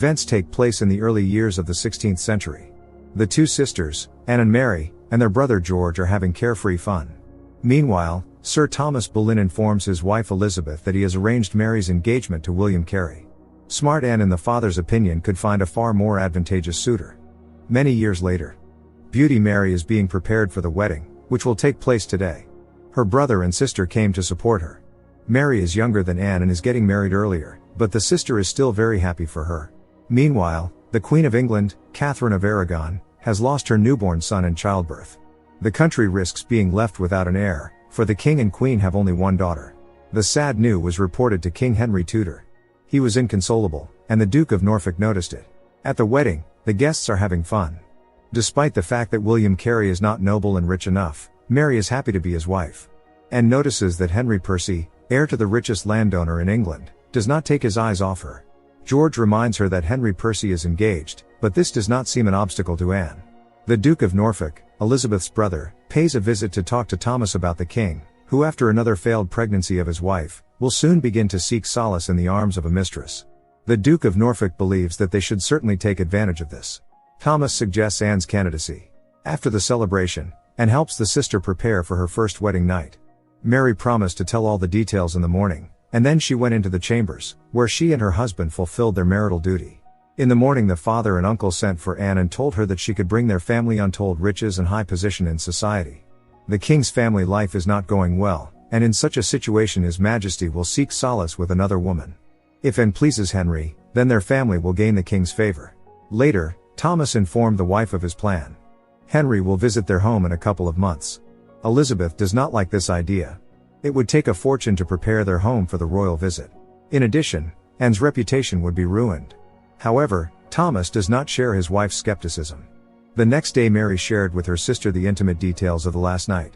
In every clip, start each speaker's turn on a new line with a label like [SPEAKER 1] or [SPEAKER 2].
[SPEAKER 1] Events take place in the early years of the 16th century. The two sisters, Anne and Mary, and their brother George are having carefree fun. Meanwhile, Sir Thomas Boleyn informs his wife Elizabeth that he has arranged Mary's engagement to William Carey. Smart Anne, in the father's opinion, could find a far more advantageous suitor. Many years later, Beauty Mary is being prepared for the wedding, which will take place today. Her brother and sister came to support her. Mary is younger than Anne and is getting married earlier, but the sister is still very happy for her. Meanwhile, the Queen of England, Catherine of Aragon, has lost her newborn son in childbirth. The country risks being left without an heir, for the king and queen have only one daughter. The sad news was reported to King Henry VIII. He was inconsolable, and the Duke of Norfolk noticed it. At the wedding, the guests are having fun. Despite the fact that William Carey is not noble and rich enough, Mary is happy to be his wife. And notices that Henry Percy, heir to the richest landowner in England, does not take his eyes off her. George reminds her that Henry Percy is engaged, but this does not seem an obstacle to Anne. The Duke of Norfolk, Elizabeth's brother, pays a visit to talk to Thomas about the king, who, after another failed pregnancy of his wife, will soon begin to seek solace in the arms of a mistress. The Duke of Norfolk believes that they should certainly take advantage of this. Thomas suggests Anne's candidacy after the celebration, and helps the sister prepare for her first wedding night. Mary promised to tell all the details in the morning, and then she went into the chambers, where she and her husband fulfilled their marital duty. In the morning, the father and uncle sent for Anne and told her that she could bring their family untold riches and high position in society. The king's family life is not going well, and in such a situation His Majesty will seek solace with another woman. If Anne pleases Henry, then their family will gain the king's favor. Later, Thomas informed the wife of his plan. Henry will visit their home in a couple of months. Elizabeth does not like this idea. It would take a fortune to prepare their home for the royal visit. In addition, Anne's reputation would be ruined. However, Thomas does not share his wife's skepticism. The next day, Mary shared with her sister the intimate details of the last night.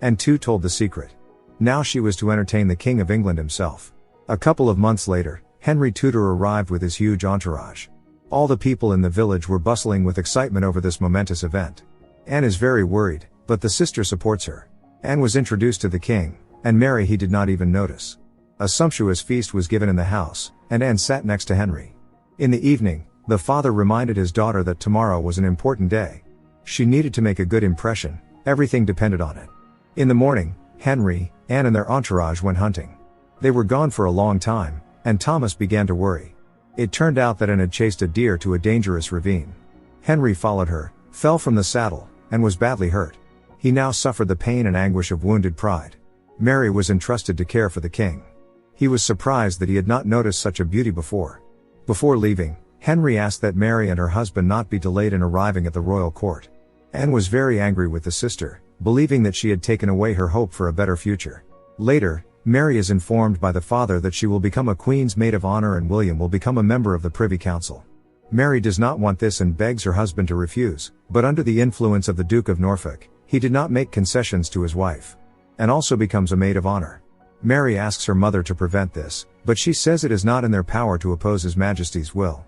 [SPEAKER 1] And too told the secret. Now she was to entertain the King of England himself. A couple of months later, Henry Tudor arrived with his huge entourage. All the people in the village were bustling with excitement over this momentous event. Anne is very worried, but the sister supports her. Anne was introduced to the king, and Mary he did not even notice. A sumptuous feast was given in the house, and Anne sat next to Henry. In the evening, the father reminded his daughter that tomorrow was an important day. She needed to make a good impression, everything depended on it. In the morning, Henry, Anne and their entourage went hunting. They were gone for a long time, and Thomas began to worry. It turned out that Anne had chased a deer to a dangerous ravine. Henry followed her, fell from the saddle, and was badly hurt. He now suffered the pain and anguish of wounded pride. Mary was entrusted to care for the king. He was surprised that he had not noticed such a beauty before. Before leaving, Henry asked that Mary and her husband not be delayed in arriving at the royal court. Anne was very angry with the sister, believing that she had taken away her hope for a better future. Later, Mary is informed by the father that she will become a Queen's Maid of Honor and William will become a member of the Privy Council. Mary does not want this and begs her husband to refuse, but under the influence of the Duke of Norfolk, he did not make concessions to his wife. Anne also becomes a Maid of Honor. Mary asks her mother to prevent this, but she says it is not in their power to oppose His Majesty's will.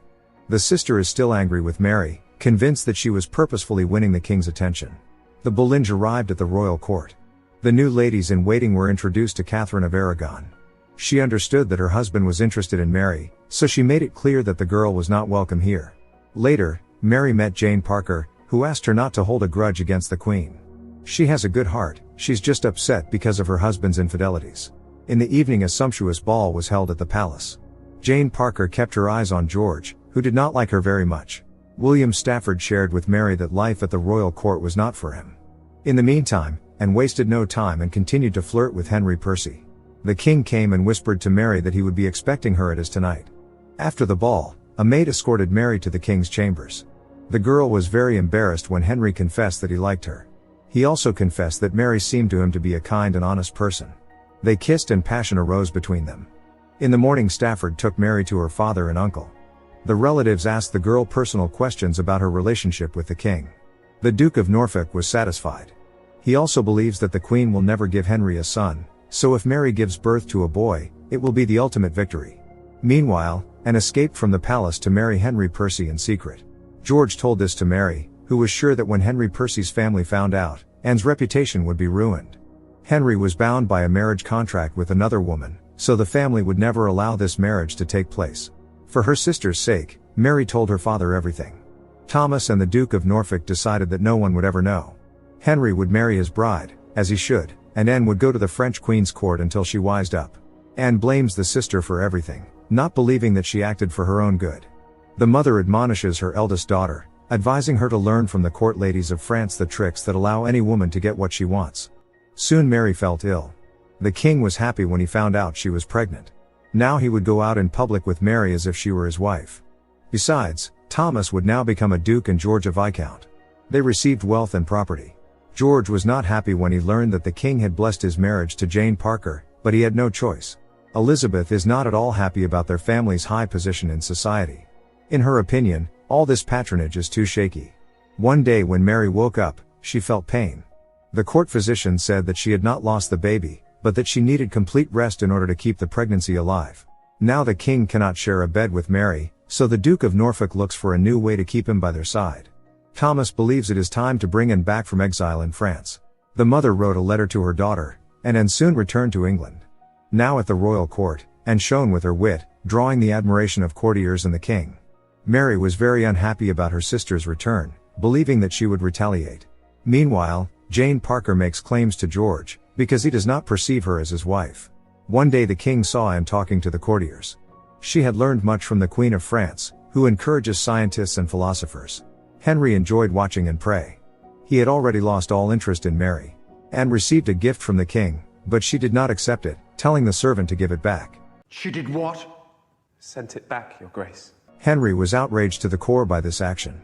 [SPEAKER 1] The sister is still angry with Mary, convinced that she was purposefully winning the king's attention. The Boleyns arrived at the royal court. The new ladies-in-waiting were introduced to Catherine of Aragon. She understood that her husband was interested in Mary, so she made it clear that the girl was not welcome here. Later, Mary met Jane Parker, who asked her not to hold a grudge against the Queen. She has a good heart, she's just upset because of her husband's infidelities. In the evening, a sumptuous ball was held at the palace. Jane Parker kept her eyes on George, who did not like her very much. William Stafford shared with Mary that life at the royal court was not for him. In the meantime, Anne wasted no time and continued to flirt with Henry Percy. The king came and whispered to Mary that he would be expecting her at his tonight. After the ball, a maid escorted Mary to the king's chambers. The girl was very embarrassed when Henry confessed that he liked her. He also confessed that Mary seemed to him to be a kind and honest person. They kissed and passion arose between them. In the morning, Stafford took Mary to her father and uncle. The relatives asked the girl personal questions about her relationship with the king. The Duke of Norfolk was satisfied. He also believes that the Queen will never give Henry a son, so if Mary gives birth to a boy, it will be the ultimate victory. Meanwhile, Anne escaped from the palace to marry Henry Percy in secret. George told this to Mary, who was sure that when Henry Percy's family found out, Anne's reputation would be ruined. Henry was bound by a marriage contract with another woman, so the family would never allow this marriage to take place. For her sister's sake, Mary told her father everything. Thomas and the Duke of Norfolk decided that no one would ever know. Henry would marry his bride, as he should, and Anne would go to the French Queen's court until she wised up. Anne blames the sister for everything, not believing that she acted for her own good. The mother admonishes her eldest daughter, advising her to learn from the court ladies of France the tricks that allow any woman to get what she wants. Soon Mary felt ill. The king was happy when he found out she was pregnant. Now he would go out in public with Mary as if she were his wife. Besides, Thomas would now become a duke and George a viscount. They received wealth and property. George was not happy when he learned that the king had blessed his marriage to Jane Parker, but he had no choice. Elizabeth is not at all happy about their family's high position in society. In her opinion, all this patronage is too shaky. One day when Mary woke up, she felt pain. The court physician said that she had not lost the baby, but that she needed complete rest in order to keep the pregnancy alive. Now the king cannot share a bed with Mary, so the Duke of Norfolk looks for a new way to keep him by their side. Thomas believes it is time to bring Anne back from exile in France. The mother wrote a letter to her daughter, and Anne soon returned to England. Now at the royal court, Anne shone with her wit, drawing the admiration of courtiers and the king. Mary was very unhappy about her sister's return, believing that she would retaliate. Meanwhile, Jane Parker makes claims to George, because he does not perceive her as his wife. One day the king saw Anne talking to the courtiers. She had learned much from the Queen of France, who encourages scientists and philosophers. Henry enjoyed watching Anne pray. He had already lost all interest in Mary. Anne received a gift from the king, but she did not accept it, telling the servant to give it back.
[SPEAKER 2] She did what? Sent it back, Your Grace.
[SPEAKER 1] Henry was outraged to the core by this action.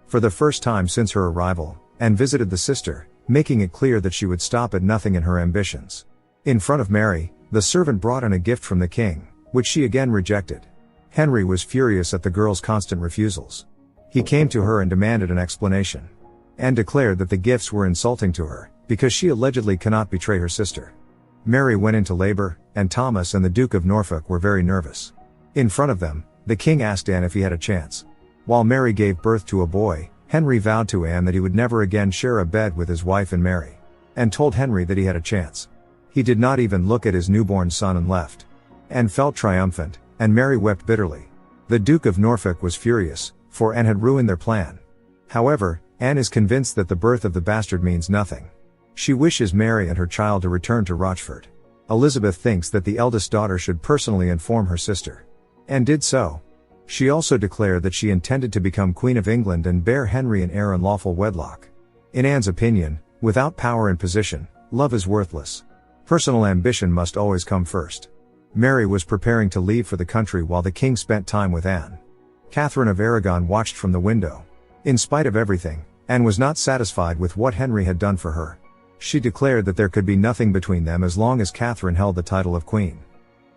[SPEAKER 1] For the first time since her arrival, Anne visited the sister, making it clear that she would stop at nothing in her ambitions. In front of Mary, the servant brought in a gift from the king, which she again rejected. Henry was furious at the girl's constant refusals. He came to her and demanded an explanation. Anne declared that the gifts were insulting to her, because she allegedly cannot betray her sister. Mary went into labor, and Thomas and the Duke of Norfolk were very nervous. In front of them, the king asked Anne if he had a chance. While Mary gave birth to a boy, Henry vowed to Anne that he would never again share a bed with his wife and Mary, and told Henry that he had a chance. He did not even look at his newborn son and left. Anne felt triumphant, and Mary wept bitterly. The Duke of Norfolk was furious, for Anne had ruined their plan. However, Anne is convinced that the birth of the bastard means nothing. She wishes Mary and her child to return to Rochford. Elizabeth thinks that the eldest daughter should personally inform her sister. Anne did so. She also declared that she intended to become Queen of England and bear Henry an heir in lawful wedlock. In Anne's opinion, without power and position, love is worthless. Personal ambition must always come first. Mary was preparing to leave for the country while the king spent time with Anne. Catherine of Aragon watched from the window. In spite of everything, Anne was not satisfied with what Henry had done for her. She declared that there could be nothing between them as long as Catherine held the title of queen.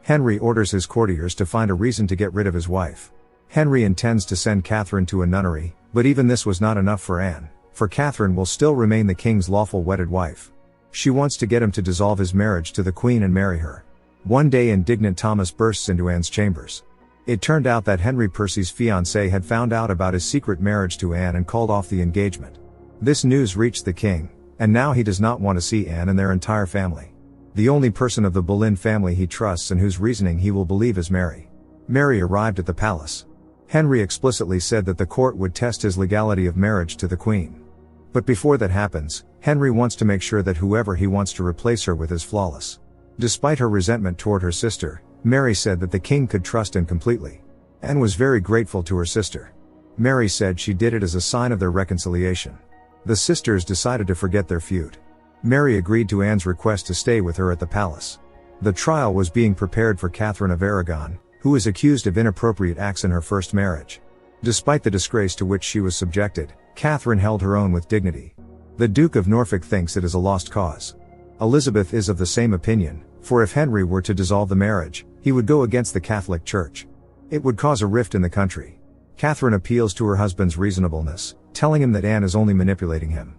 [SPEAKER 1] Henry orders his courtiers to find a reason to get rid of his wife. Henry intends to send Catherine to a nunnery, but even this was not enough for Anne, for Catherine will still remain the king's lawful wedded wife. She wants to get him to dissolve his marriage to the queen and marry her. One day indignant Thomas bursts into Anne's chambers. It turned out that Henry Percy's fiancée had found out about his secret marriage to Anne and called off the engagement. This news reached the king, and now he does not want to see Anne and their entire family. The only person of the Boleyn family he trusts and whose reasoning he will believe is Mary. Mary arrived at the palace. Henry explicitly said that the court would test his legality of marriage to the queen. But before that happens, Henry wants to make sure that whoever he wants to replace her with is flawless. Despite her resentment toward her sister, Mary said that the king could trust Anne completely. Anne was very grateful to her sister. Mary said she did it as a sign of their reconciliation. The sisters decided to forget their feud. Mary agreed to Anne's request to stay with her at the palace. The trial was being prepared for Catherine of Aragon, who is accused of inappropriate acts in her first marriage. Despite the disgrace to which she was subjected, Catherine held her own with dignity. The Duke of Norfolk thinks it is a lost cause. Elizabeth is of the same opinion, for if Henry were to dissolve the marriage, he would go against the Catholic Church. It would cause a rift in the country. Catherine appeals to her husband's reasonableness, telling him that Anne is only manipulating him.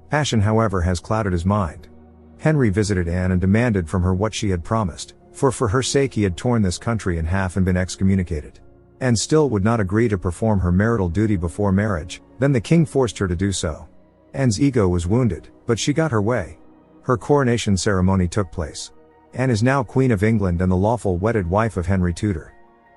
[SPEAKER 1] Passion, however, has clouded his mind. Henry visited Anne and demanded from her what she had promised, for her sake he had torn this country in half and been excommunicated. Anne still would not agree to perform her marital duty before marriage, then the king forced her to do so. Anne's ego was wounded, but she got her way. Her coronation ceremony took place. Anne is now Queen of England and the lawful wedded wife of Henry Tudor.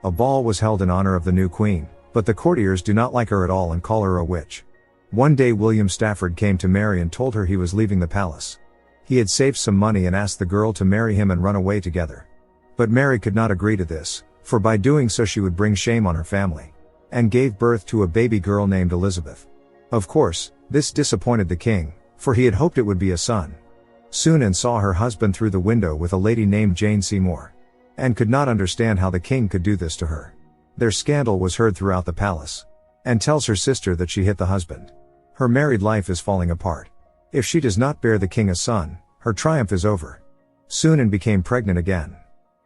[SPEAKER 1] A ball was held in honor of the new queen, but the courtiers do not like her at all and call her a witch. One day William Stafford came to Mary and told her he was leaving the palace. He had saved some money and asked the girl to marry him and run away together. But Mary could not agree to this, for by doing so she would bring shame on her family, and gave birth to a baby girl named Elizabeth. Of course, this disappointed the king, for he had hoped it would be a son. Soon Anne saw her husband through the window with a lady named Jane Seymour, and could not understand how the king could do this to her. Their scandal was heard throughout the palace. Anne tells her sister that she hit the husband. Her married life is falling apart. If she does not bear the king a son, her triumph is over. Soon Anne became pregnant again.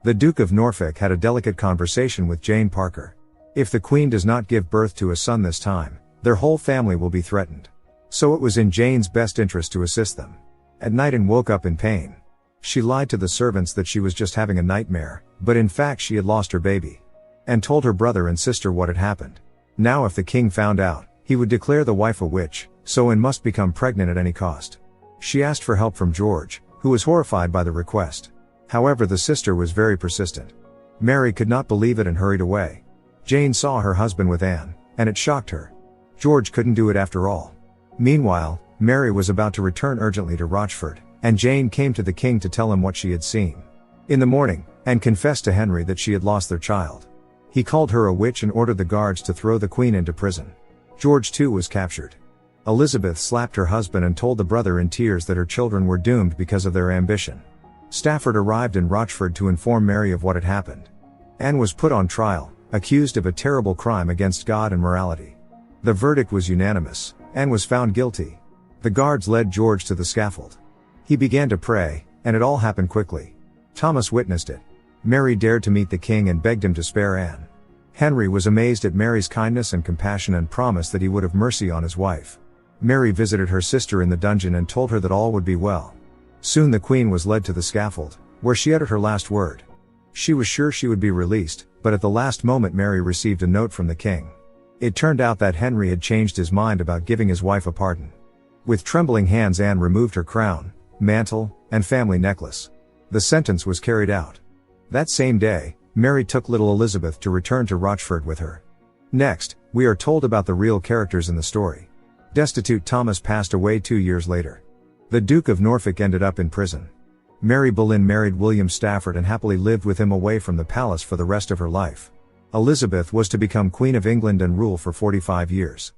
[SPEAKER 1] The Duke of Norfolk had a delicate conversation with Jane Parker. If the queen does not give birth to a son this time, their whole family will be threatened. So it was in Jane's best interest to assist them. At night Anne woke up in pain. She lied to the servants that she was just having a nightmare, but in fact she had lost her baby. And told her brother and sister what had happened. Now if the king found out, he would declare the wife a witch, so Anne must become pregnant at any cost. She asked for help from George, who was horrified by the request. However, the sister was very persistent. Mary could not believe it and hurried away. Jane saw her husband with Anne, and it shocked her. George couldn't do it after all. Meanwhile, Mary was about to return urgently to Rochford, and Jane came to the king to tell him what she had seen. In the morning, Anne confessed to Henry that she had lost their child. He called her a witch and ordered the guards to throw the queen into prison. George too was captured. Elizabeth slapped her husband and told the brother in tears that her children were doomed because of their ambition. Stafford arrived in Rochford to inform Mary of what had happened. Anne was put on trial, accused of a terrible crime against God and morality. The verdict was unanimous. Anne was found guilty. The guards led George to the scaffold. He began to pray, and it all happened quickly. Thomas witnessed it. Mary dared to meet the king and begged him to spare Anne. Henry was amazed at Mary's kindness and compassion and promised that he would have mercy on his wife. Mary visited her sister in the dungeon and told her that all would be well. Soon the queen was led to the scaffold, where she uttered her last word. She was sure she would be released, but at the last moment Mary received a note from the king. It turned out that Henry had changed his mind about giving his wife a pardon. With trembling hands Anne removed her crown, mantle, and family necklace. The sentence was carried out. That same day, Mary took little Elizabeth to return to Rochford with her. Next, we are told about the real characters in the story. Destitute Thomas passed away 2 years later. The Duke of Norfolk ended up in prison. Mary Boleyn married William Stafford and happily lived with him away from the palace for the rest of her life. Elizabeth was to become Queen of England and rule for 45 years.